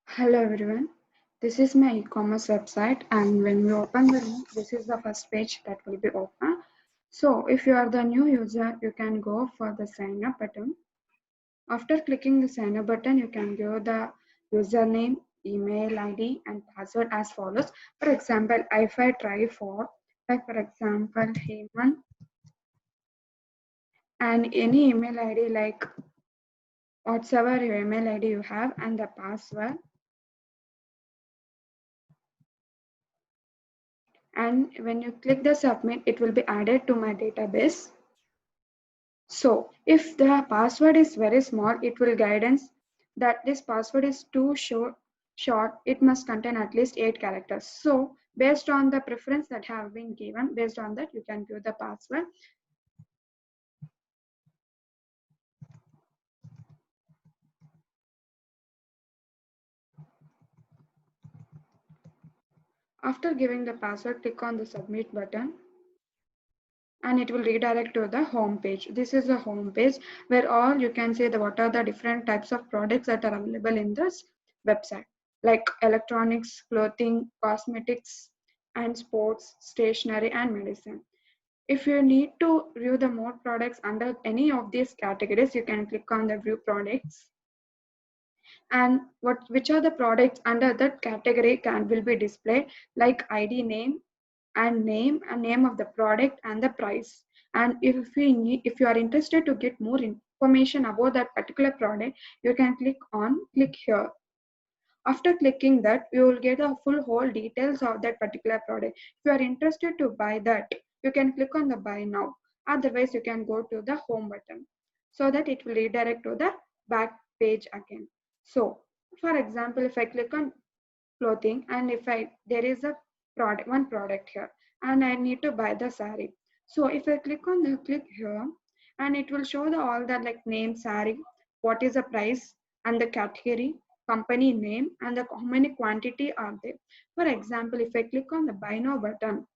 Hello everyone, this is my e-commerce website and when we open the link, this is the first page that will be open. So if you are the new user, you can go for the sign up button. After clicking the sign up button, you can give the username, email ID and password as follows. For example, if I try for, like for example, Heyman and any email ID like whatever your email ID you have and the password. And when you click the submit, it will be added to my database. So if the password is very small, it will guidance that this password is too short, it must contain at least 8 characters. So based on the preference that have been given, based on that you can give the password. After giving the password, click on the submit button and it will redirect to the home page. This is the home page where all you can see what are the different types of products that are available in this website, like electronics, clothing, cosmetics, and sports, stationery, and medicine. If you need to view the more products under any of these categories, you can click on the view products and which are the products under that category will be displayed, like ID name and name of the product and the price. And if you are interested to get more information about that particular product, you can click here. After clicking that, you will get the full whole details of that particular product. If you are interested to buy that, you can click on the buy now. Otherwise, you can go to the home button so that it will redirect to the back page again. So, for example, if I click on clothing and if I there is a one product here and I need to buy the saree. So if I click here and it will show the all the like name saree, what is the price and the category, company name and the how many quantity are there. For example, if I click on the buy now button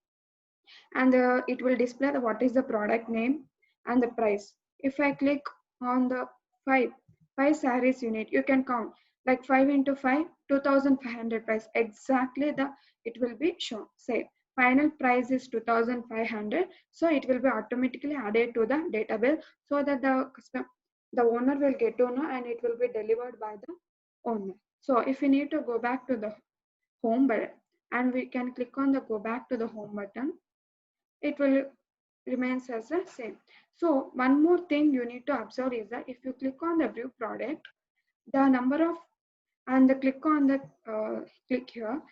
and it will display the what is the product name and the price. If I click on the five five sarees unit, you can count like 5 into 5, 2500 price. Exactly the it will be shown. Say final price is 2500, so it will be automatically added to the database so that the owner will get to know and it will be delivered by the owner. So if we need to go back to the home button and we can click on the go back to the home button, it will remains as the same. So one more thing you need to observe is that if you click on the view product, the number of and the click on the click here.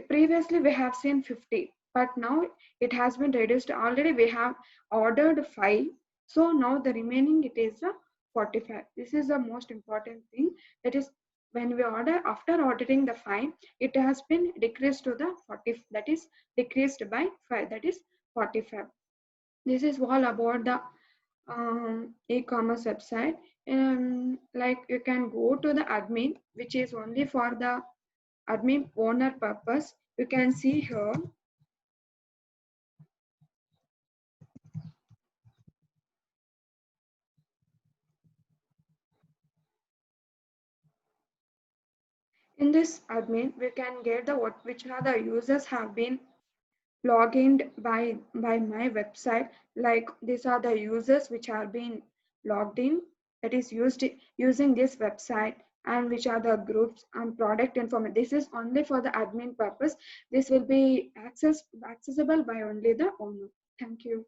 Previously we have seen 50, but now it has been reduced. Already we have ordered 5, so now the remaining it is 45. This is the most important thing. That is when we order after ordering the 5, it has been decreased to the 40. That is decreased by 5. That is 45. This is all about the e-commerce website. Like you can go to the admin, which is only for the admin owner purpose. You can see here. In this admin, we can get the what which are the users have been logged in by my website. Like these are the users which are being logged in, that is used using this website, and which are the groups and product information. This is only for the admin purpose. This will be accessible by only the owner. Thank you.